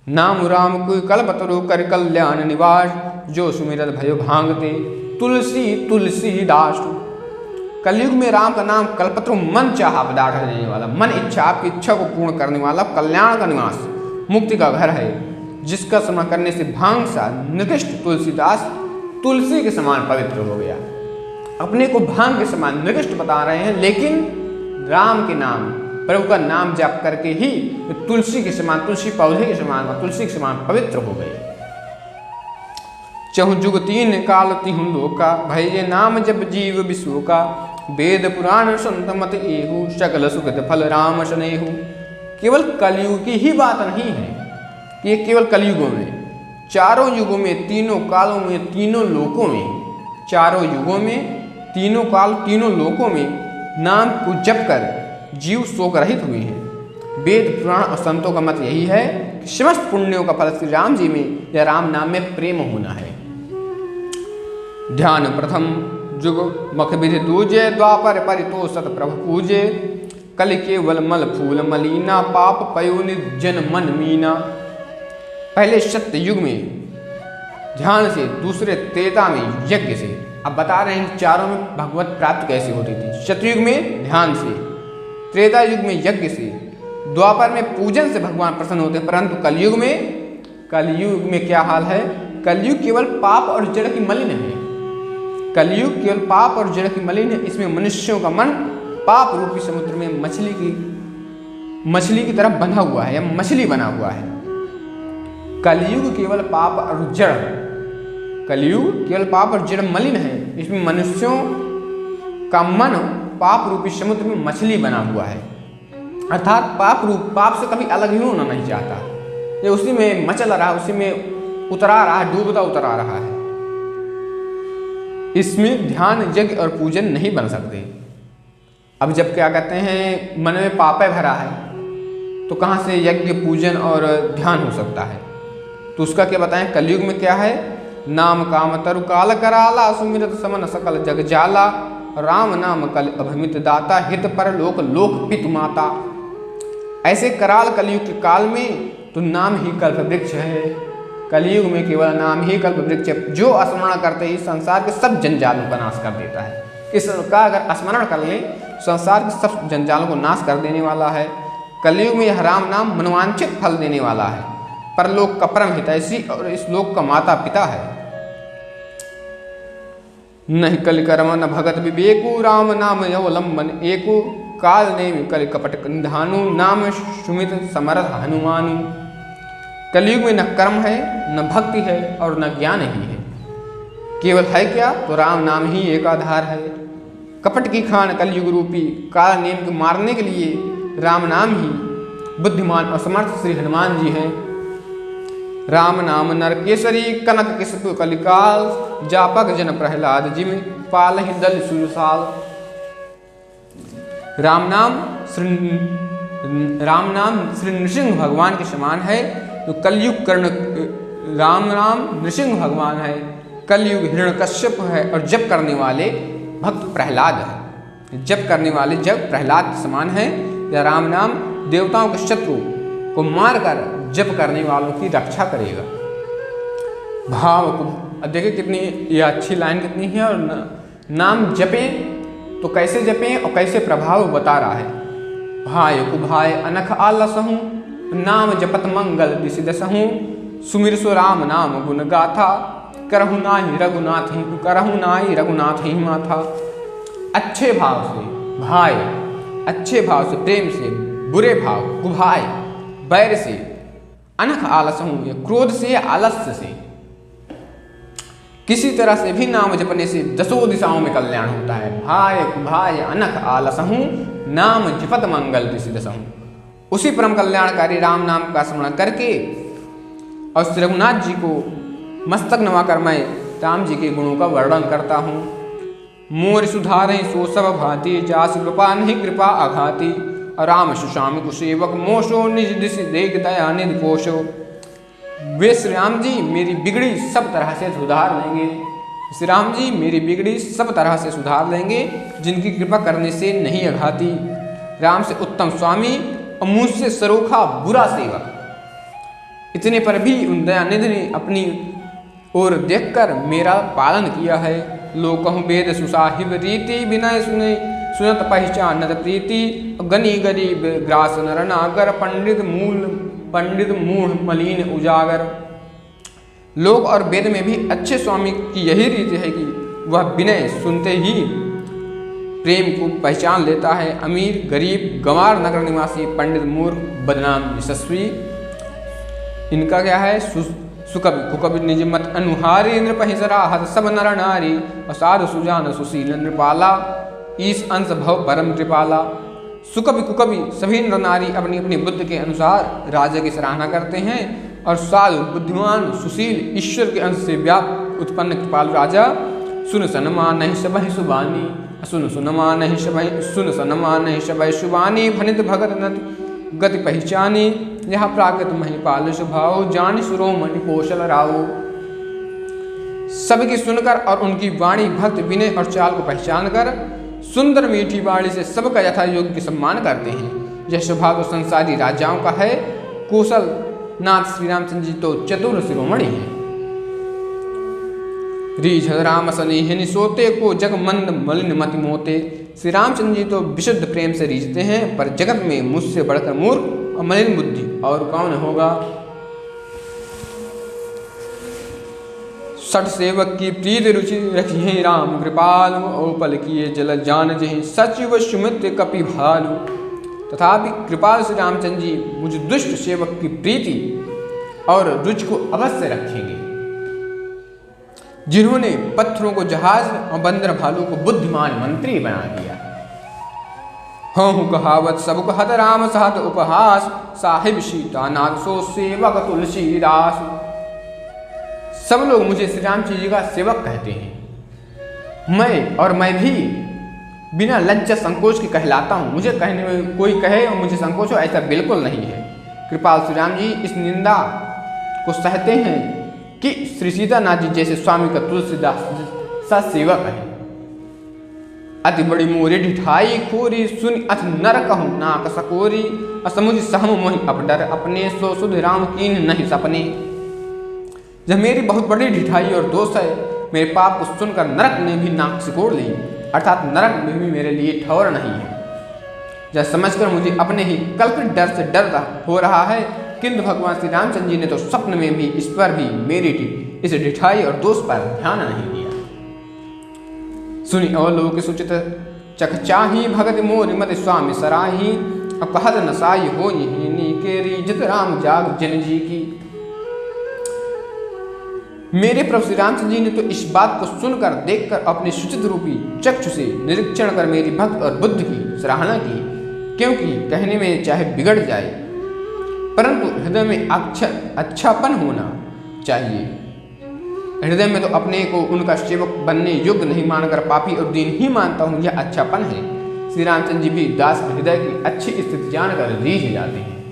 नाम राम कोई कल्पतरु कर कल्याण निवास, जो सुमिरत भयो भांगते तुलसी तुलसीदास। कलयुग में राम का नाम कल्पतरु मन चाहा पदार्थ देने वाला, मन इच्छा आपकी इच्छा को पूर्ण करने वाला, कल्याण का निवास, मुक्ति का घर है, जिसका स्मरण करने से भांग सा निकृष्ट तुलसीदास तुलसी के समान पवित्र हो गया। अपने को भांग के समान निकृष्ट बता रहे हैं, लेकिन राम के नाम, प्रभु का नाम जाप करके ही तुलसी के समान, तुलसी पौधे के समान, तुलसी के समान पवित्र हो गए। चहु जुग तीन काल तिहु लोका, भय नाम जप जीव विश्व का, वेद पुराण संत मत एहु, सकल सुखद फल राम स्नेहु। केवल कलयुग की ही बात नहीं है कि ये केवल कलयुगों में, चारों युगों में, तीनों कालों में, तीनों लोकों में, चारों युगों में, तीनों काल, तीनों लोकों में नाम को जप कर जीव शोक रहित हुए हैं। वेद पुराण और संतों का मत यही है कि समस्त पुण्यों का फल श्री राम जी में या राम नाम में प्रेम होना है। ध्यान प्रथम जुग मख विधि दूजे, द्वापर परितोषत प्रभु पूजे, कलि केवल मल फूल मलीना, पाप पयो निर्जन मन मीना। पहले सत्य युग में ध्यान से, दूसरे त्रेता में यज्ञ से। अब बता रहे हैं चारों में भगवत प्राप्ति कैसे होती थी। सतयुग में ध्यान से, त्रेता युग में यज्ञ से, द्वापर में पूजन से भगवान प्रसन्न होते हैं। परंतु कलयुग में क्या हाल है? कलयुग केवल पाप और जड़ की मलिन है। कलयुग केवल पाप और जड़ की मलिन है। इसमें मनुष्यों का मन पाप रूपी समुद्र में मछली की तरह बंधा हुआ है या मछली बना हुआ है। कलयुग केवल पाप और जड़, कलयुग केवल पाप और जड़ मलिन है। इसमें मनुष्यों का मन पाप रूपी समुद्र में मछली बना हुआ है, अर्थात पाप से कभी अलग ही होना नहीं चाहता। ये उसी में मचल रहा है, उसी में उतरा रहा है, डूबता उतरा रहा है। इसमें ध्यान, यज्ञ और पूजन नहीं बन सकते। अब जब क्या कहते हैं मन में पाप भरा है, तो कहाँ से यज्ञ पूजन और ध्यान हो सकता है? तो उसका क्या बताएं? कलयुग में क्या है? नाम काम तरु काल कराला, सुमिरत समन सकल जग जाला, राम नाम कल अभमित दाता, हित पर लोक लोक पितु माता। ऐसे कराल कलयुग के काल में तो नाम ही कल्प वृक्ष है। कलयुग में केवल नाम ही कल्प वृक्ष है, जो स्मरण करते ही संसार के सब जंजालों का नाश कर देता है। इसका अगर स्मरण कर ले, संसार के सब जंजालों को नाश कर देने वाला है। कलयुग में यह राम नाम मनवांछित फल देने वाला है, परलोक का परम हितैषी और इस लोक का माता पिता है। नहीं कल कर्म न भगत विवेकु, राम नाम अवलंबन एको, काल ने कल कपट निधानु, नाम सुमित समर्थ हनुमानु। कलयुग में न कर्म है, न भक्ति है और न ज्ञान ही है। केवल है क्या? तो राम नाम ही एक आधार है। कपट की खान कलयुग रूपी काल नेम को मारने के लिए राम नाम ही बुद्धिमान और समर्थ श्री हनुमान जी हैं। राम नाम नर केसरी, कनक किसपु कलिकाल, जापक जन प्रहलाद जिम, पाल ही दल सुरसाल। राम नाम श्री नृसिंह भगवान के समान है। तो कलयुग कर्ण राम नाम नृसिंह भगवान है, कलयुग हिरण्यकश्यप है और जप करने वाले भक्त प्रहलाद है। जप करने वाले जब प्रहलाद के समान है। या राम नाम देवताओं के शत्रु को मारकर जप करने वालों की रक्षा करेगा। भाव को देखिए कितनी यह अच्छी लाइन कितनी है। और नाम जपें तो कैसे जपें और कैसे प्रभाव बता रहा है। भाय कुभाय अनख आलसहूँ, नाम जपत मंगल दिशि दसहूँ, सुमिर सो राम नाम गुण गाथा, करहु नाही रघुनाथ ही माथा। अच्छे भाव से भाई, अच्छे भाव से, प्रेम से, बुरे भाव कुभाय बैर से, अनख आलस हूँ क्रोध से, आलस्य से, किसी तरह से भी नाम जपने से दसों दिशाओं में कल्याण होता है। भाय कुभाय अनख आलस हूँ, नाम जपत मंगल दिशि दसहूँ। उसी परम कल्याणकारी राम नाम का स्मरण करके और श्री रघुनाथ जी को मस्तक नवाकर मैं राम जी के गुणों का वर्णन करता हूँ। मोर सुधारें सो सब भांति, जास कृपा नहीं कृपा आघाती, राम सुशामी कुसेवक मोशो, निज दिशि देख दया निधि पोषो। वे श्री राम जी मेरी बिगड़ी सब तरह से सुधार लेंगे। श्री राम जी मेरी बिगड़ी सब तरह से सुधार लेंगे, जिनकी कृपा करने से नहीं आघाती। राम से उत्तम स्वामी और मुझसे सरोखा बुरा सेवक। इतने पर भी उन दयानिधि ने अपनी ओर देखकर मेरा पालन किया है। लोकहु वेद सुसाहिब रीति, विनय सुने सुनत पहचानत प्रीति। गनी गरीब ग्रास नर नागर, पंडित मूढ़ मलिन उजागर। लोक और वेद में भी अच्छे स्वामी की यही रीति है कि वह विनय सुनते ही प्रेम को पहचान लेता है। अमीर गरीब गंवार नगर निवासी, पंडित मूर्ख बदनाम यशस्वी, इनका क्या है सुकवि कुकवि निज मत अनुहारी। नृपहि सराहत सब नर नारी, असाधु सुजान सुशील नृपाला। ईश अंश भव परम कृपाला। सुकवि कुकवि सभी नर नारी अपनी अपनी बुद्धि के अनुसार राजा की सराहना करते हैं, और साधु बुद्धिमान सुशील ईश्वर के अंश से व्याप्त उत्पन्न कृपालु राजा। सुन सनमा नहीं सबहि सुबानी, सुन सुनमा नहीं सबहि सुबानी। भनित भगत नत गति पहचानी, यह प्राकृत महिपाल स्वभाव। जान शिरोमणि कौशल राव। सबकी सुनकर और उनकी वाणी भक्त विनय और चाल को पहचान कर सुंदर मीठी वाणी से सबका यथा योग्य की सम्मान करते हैं। यह स्वभाव तो संसारी राजाओं का है। कौशल नाथ श्री रामचंद्र जी तो चतुर शिरोमणि हैं। रीझ राम सनेह सोते को जग मंद मलिन मति मोते। श्री रामचंद्र जी तो विशुद्ध प्रेम से रीझते हैं, पर जगत में मुझसे बढ़कर मूर्ख और मलिन बुद्धि और कौन होगा। सठ सेवक की प्रीत रुचि रखिए राम कृपालु, औपल किए जल जान जहि सचिव सुमित कपि भालु। तथापि कृपाल श्री रामचंद्र जी मुझ दुष्ट सेवक की प्रीति और रुचि को अवश्य रखेंगे, जिन्होंने पत्थरों को जहाज और बंदर भालू को बुद्धिमान मंत्री बना दिया। हूँ कहावत सब कहत राम सहत उपहास, साहिब सीता नाथ सो सेवक तुलसीदास। सब लोग मुझे श्री रामचंद्र जी का सेवक कहते हैं। मैं भी बिना लज्जा संकोच के कहलाता हूँ। मुझे कहने में कोई कहे और मुझे संकोच हो, ऐसा बिल्कुल नहीं है। कृपाल श्री राम जी इस निंदा को सहते हैं कि श्री सीतानाथ जी जैसे स्वामी का तुलसीदास सा सेवक है। अति बड़ी मोरी ढिठाई खोरी, सुन अथ नर कहूँ नाक सकोरी। असमुझ सहम मोहि अपडर अपने, सो सुध राम कीन नहीं सपने। जब मेरी बहुत बड़ी ढिठाई और दोष है, मेरे पाप को सुनकर नरक ने भी नाक सिकोड़ ली, अर्थात नरक में भी मेरे लिए ठौर नहीं है। जब समझकर मुझे अपने ही कल्पित डर से डर हो रहा है, किंतु भगवान श्री रामचंद्र जी ने तो स्वप्न में भी इस पर भी मेरी इस ढिठाई और दोष पर ध्यान नहीं दिया। सुनि अवलोक सुचित चखचाही, भगत मोर मत स्वामी सराही। अब कहत नसाई हो यही के रीजत राम जाग जन जी की। मेरे प्रभु श्री रामचंद्र जी ने तो इस बात को सुनकर देखकर अपने सुचित रूपी चक्षु से निरीक्षण कर मेरी भक्त और बुद्धि की सराहना की, क्योंकि कहने में चाहे बिगड़ जाए परंतु हृदय में अच्छापन होना चाहिए। हृदय में तो अपने को उनका सेवक बनने योग्य नहीं मानकर पापी और दीन ही मानता हूँ, यह अच्छापन है। श्री रामचंद्र जी भी दास हृदय की अच्छी स्थिति जानकर रीझ जाते हैं।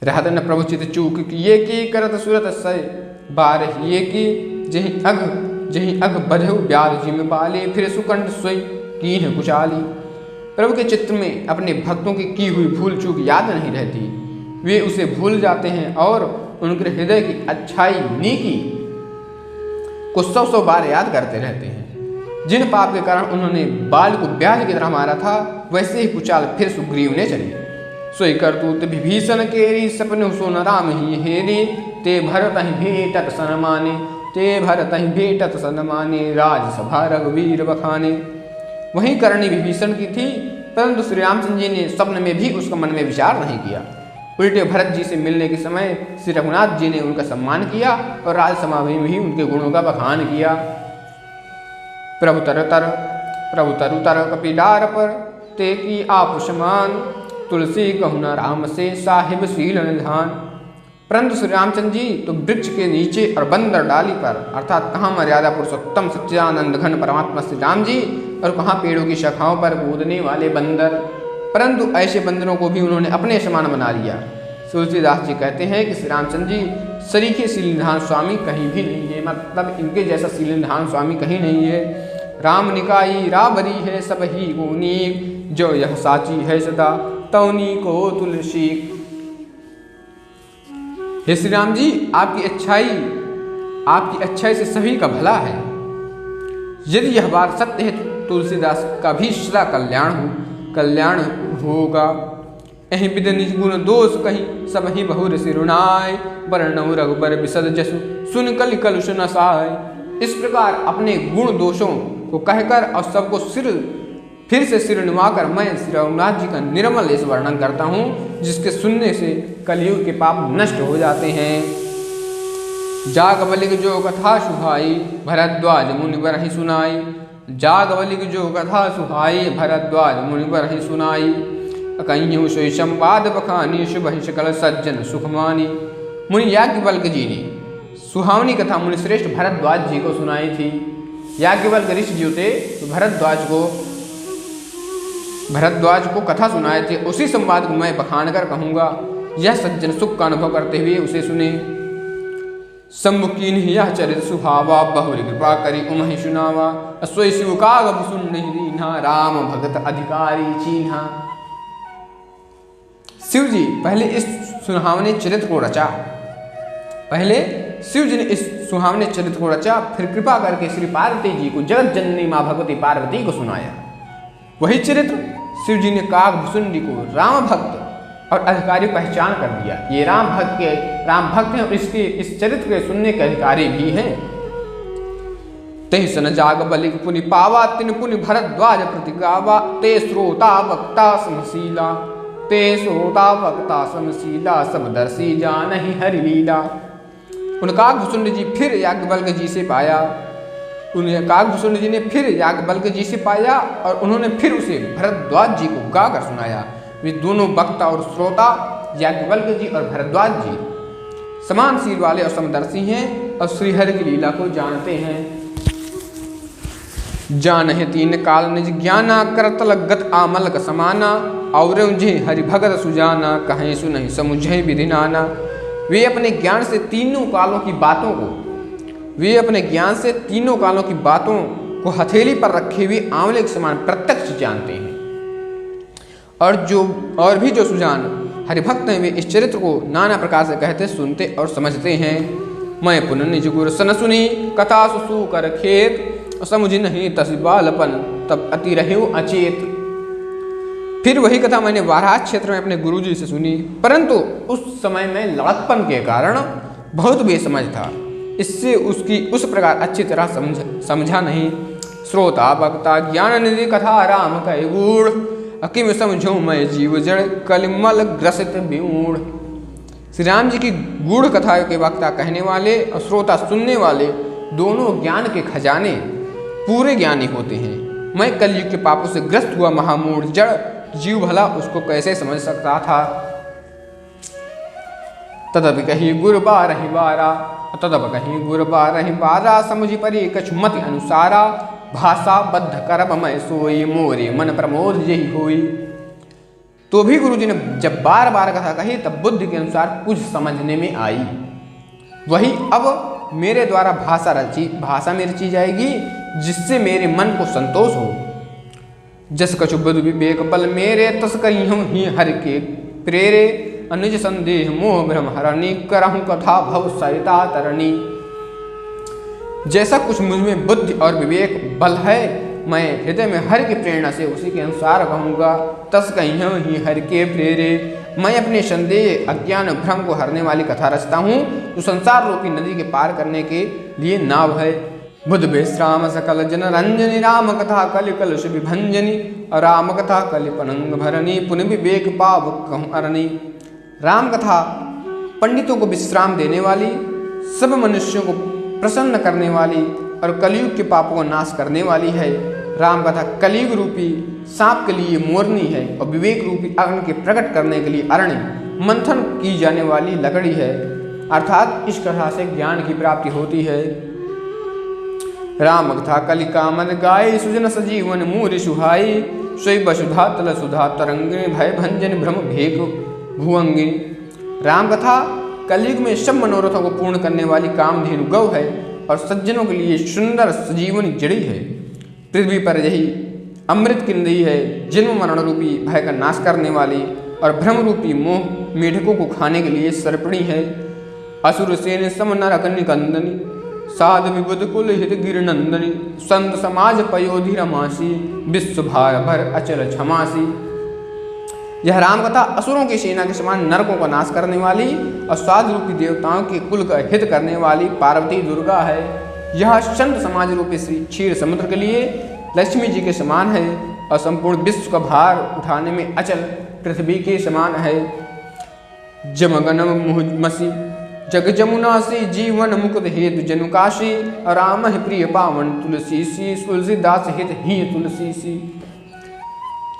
रहत न प्रभु चित चूक किए की, करत सुरत सय बार ये की। जही अघ बधु ब्याज जिम पाले, फिर सुकंठ सोई कीन कुचाली। प्रभु के चित्त में अपने भक्तों की हुई भूल चूक याद नहीं रहती, वे उसे भूल जाते हैं और उनके हृदय की अच्छाई नीकी को 100 बार याद करते रहते हैं। जिन पाप के कारण उन्होंने बाल को ब्याज की तरह मारा था, वैसे ही कुचाल फिर सुग्रीव ने चली। सोई करतूत विभीषण केरी, सपने सोन राम ही हेरी। ते भरत ही भेटत सन माने, राजसभा रघुवीर बखाने। वही करणी विभीषण की थी, परंतु श्री रामचंद्र जी ने स्वप्न में भी उसका मन में विचार नहीं किया। उल्टे भरत जी से मिलने के समय श्री रघुनाथ जी ने उनका सम्मान किया और राजसभा में भी उनके गुणों का बखान किया। प्रभु तरु तर कपिडार पर, ते की आप समान। तुलसी कहुना राम से, साहिब शील निधान। परंतु श्री रामचंद्र जी तो वृक्ष के नीचे और बंदर डाली पर, अर्थात कहाँ मर्यादा पुरुषोत्तम सच्चिदानंद घन परमात्मा श्री राम जी और कहाँ पेड़ों की शाखाओं पर कूदने वाले बंदर। परंतु ऐसे बंदरों को भी उन्होंने अपने समान बना लिया। तुलसीदास जी कहते हैं कि श्री रामचंद्र जी सरीखे शीलनिधान स्वामी कहीं भी नहीं है, मतलब इनके जैसा शीलनिधान स्वामी कहीं नहीं है। राम निकाई राबरी है सब ही गुनीक, जो यह साची है सदा तौनी को तुलसी। हे श्री राम जी, आपकी अच्छाई से सभी का भला है। यदि यह बात सत्य है तो तुलसीदास का भी सदा कल्याण होगा। अहि विद निज गुण दोष कहीं सब ही बहुर सिरुनाय, वर्णव रघुबर बिसद जसु सुन कलि कलुष नसाय। इस प्रकार अपने गुण दोषों को कहकर और सबको फिर से सिर निभाकर मैं श्री रघुनाथ जी का निर्मल इस वर्णन करता हूँ, जिसके सुनने से कलयुग के पाप नष्ट हो जाते हैं। जागवलिक जो कथा सुहाई भरद्वाज मुनि बरहि सुनाई, जागवलिक जो कथा सुहाई भरद्वाज मुनि बरहि सुनाई। कहीं सोई संवाद बखानी शुभ सकल सज्जन सुखमानी। मुनि याज्ञवल्क्य जी ने सुहावनी कथा मुनि श्रेष्ठ भरद्वाज जी को सुनाई थी। याज्ञवल्क्य ऋषि जी थे तो भरद्वाज को कथा सुनाए थे। उसी संवाद को मैं बखान कर कहूँगा, यह सज्जन सुख का अनुभव करते हुए उसे सुने। सम्मुखीन यह चरित सुहावा बहुरी कृपा करी उमहि सुनावा, सोई शिव काग सुन दीन्हा राम भगत अधिकारी चीन्हा। शिव जी पहले इस सुहावने चरित्र को रचा, फिर कृपा करके श्री पार्वती जी को जगत जननी माँ भगवती पार्वती को सुनाया। वही चरित्र शिव जी ने कागभुसुंडी को राम भक्त और अधिकारी पहचान कर दिया। ये राम भक्त हैं और इस चरित्र के सुनने के अधिकारी भी हैं। तहि सन जागवलिक पुनि पावा तिन पुनि भरद्वाज प्रति गावा, ते श्रोता वक्ता समशीला सब दर्शी जानहि हरि लीला। उन कागभुसुंडी जी फिर याज्ञवल्क्य जी से पाया। उन्हें कागभुसुंडी जी ने फिर याज्ञवल्क्य जी से पाया और उन्होंने फिर उसे भरद्वाज जी को गाकर सुनाया। वे दोनों वक्ता और श्रोता याज्ञवल्क्य जी और भरद्वाज जी समान शील वाले और समदर्शी हैं और श्रीहरि की लीला को जानते हैं। जानहि तीन काल निज ज्ञाना, करतल गत आमलक समाना, और हरि भगत सुजाना, कहीं सुनहि समुझहि विधि नाना। वे अपने ज्ञान से तीनों कालों की बातों को हथेली पर रखे हुए आंवले के समान प्रत्यक्ष जानते हैं। और भी जो सुजान हरिभक्त हैं वे इस चरित्र को नाना प्रकार से कहते, सुनते और समझते हैं। मैं पुनः निज गुर सन सुनी कथा सुसु कर खेत, समझ नहीं तसी बालपन तब अति रहूं अचेत। फिर वही कथा मैंने वाराह क्षेत्र में अपने गुरुजी से सुनी, परंतु उस समय में लड़कपन के कारण बहुत बेसमझ था, इससे उसकी उस प्रकार अच्छी तरह समझा नहीं। श्रोता वक्ता ज्ञान निधि कथा राम कह गूढ़, अकिम समझो मैं जीव जड़ कलिमल ग्रसित विमूढ़। श्री राम जी की गूढ़ कथा के वक्ता कहने वाले और श्रोता सुनने वाले दोनों ज्ञान के खजाने पूरे ज्ञानी होते हैं। मैं कलयुग के पापों से ग्रस्त हुआ महामूढ़ जड़ जीव भला उसको कैसे समझ सकता था। तदप कहीं गुरबा रही बारा, समझी परी कछु मति अनुसारा, भाषा बद्ध करब मैं सोई, मोरे मन प्रमोद यही होई। तो भी गुरु जी ने जब बार बार कथा कही तब बुद्धि के अनुसार कुछ समझने में आई। वही अब मेरे द्वारा भाषा में रची जाएगी जिससे मेरे मन को संतोष हो। जस कछु बुद्धि विवेक बल मेरे, तस कहीं हम ही हर के प्रेरे, अनिज संदेह मोह भ्रम हरणी, करहूं कथा भव सरिता तरणी। जैसा कुछ मुझ में बुद्धि और विवेक बल है, मैं हृदय में हर की प्रेरणा से उसी के अनुसार कहूँगा। तस कहीं हम ही हर के प्रेरे, मैं अपने संदेह अज्ञान भ्रम को हरने वाली कथा रचता हूँ, जो संसार रूपी नदी के पार करने के लिए नाव है। बुध विश्राम सकल जन रंजनी, राम कथा कलि कलुष विभंजनी, और राम कथा कलि पनंग भरनी, पुन विवेक पाव कहूँ अरणी। राम कथा पंडितों को विश्राम देने वाली, सब मनुष्यों को प्रसन्न करने वाली और कलयुग के पापों का नाश करने वाली है। राम कथा कलयुग रूपी सांप के लिए मोरनी है और विवेक रूपी अग्नि के प्रकट करने के लिए अरणी, मंथन की जाने वाली लकड़ी है। अर्थात इस कथा से ज्ञान की प्राप्ति होती है। राम कथा कलि कामद गाय, सुजन सजीवन मूरि सुहाई, सोई वसुधा तल सुधा तरंगिणी, भय भंजन भ्रम भेक भुअंगिनी। राम कथा कलयुग में सब मनोरथों को पूर्ण करने वाली कामधेनु गौ है और सज्जनों के लिए सुंदर सजीवनी जड़ी है। पृथ्वी पर यही अमृत की नदी है, जन्म मरण रूपी भय का नाश करने वाली, और भ्रम रूपी मोह मेढकों को खाने के लिए सर्पणी है। असुर सेन सम नरक निकंदनी साध विबुध कुल हित गिरनंदनी संत समाज पयोधि रमासी विश्व भार भर अचल क्षमासी। यह राम कथा असुरों की सेना के समान नरकों का नाश करने वाली और साधु रूपी देवताओं के कुल का हित करने वाली पार्वती दुर्गा है। यह संत समाज रूपी श्री क्षीर समुद्र के लिए लक्ष्मी जी के समान है और संपूर्ण विश्व का भार उठाने में अचल पृथ्वी के समान है। जमगनम मुहमसी जग जमुनासी जीवन मुकुद हेतु जनुकाशी राम प्रिय पावन तुलसी सी तुलसीदास हित ही तुलसी सी।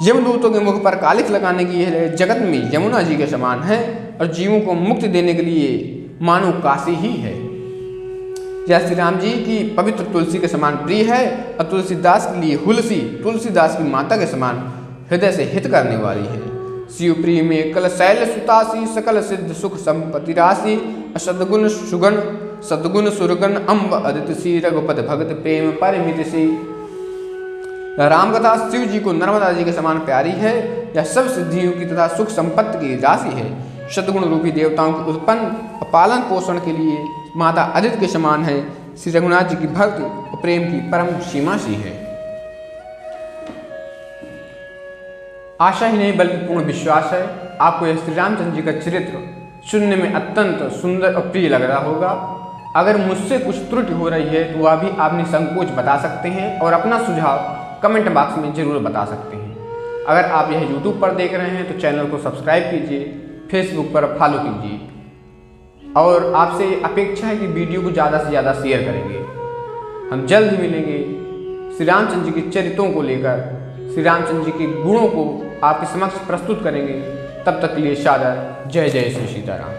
यमदूतों के मुख पर कालिख लगाने की यह जगत में यमुना जी के समान है और जीवों को मुक्ति देने के लिए मानो काशी ही है। यह श्री राम जी की पवित्र तुलसी के समान प्रिय है और तुलसीदास के लिए हुलसी तुलसीदास की माता के समान हृदय से हित करने वाली है। शिव प्रिय में कल शैल सुतासी सकल सिद्ध सुख संपत्ति राशि सदगुण सुगण सदगुण सुरगण अम्ब अदित सी रघुपत भगत प्रेम परमित सी। राम कथा शिव जी को नर्मदा जी के समान प्यारी है। यह सब सिद्धियों की तथा सुख संपत्ति की राशि है। सदगुण रूपी देवताओं के उत्पन्न और पालन पोषण के लिए माता अदिति के समान है। श्री रघुनाथ जी की भक्ति और प्रेम की परम सीमा सी है। आशा ही नहीं बल्कि पूर्ण विश्वास है आपको यह श्री रामचंद्र जी का चरित्र सुनने में अत्यंत सुंदर और प्रिय लग रहा होगा। अगर मुझसे कुछ त्रुटि हो रही है तो वह भी आप निसंकोच बता सकते हैं और अपना सुझाव कमेंट बॉक्स में जरूर बता सकते हैं। अगर आप यह YouTube पर देख रहे हैं तो चैनल को सब्सक्राइब कीजिए, फेसबुक पर फॉलो कीजिए और आपसे अपेक्षा है कि वीडियो को ज़्यादा से ज़्यादा शेयर करेंगे। हम जल्द ही मिलेंगे श्री रामचंद्र जी के चरित्रों को लेकर, श्री रामचंद्र जी के गुणों को आपके समक्ष प्रस्तुत करेंगे। तब तक के लिए सादर जय जय श्री सीताराम।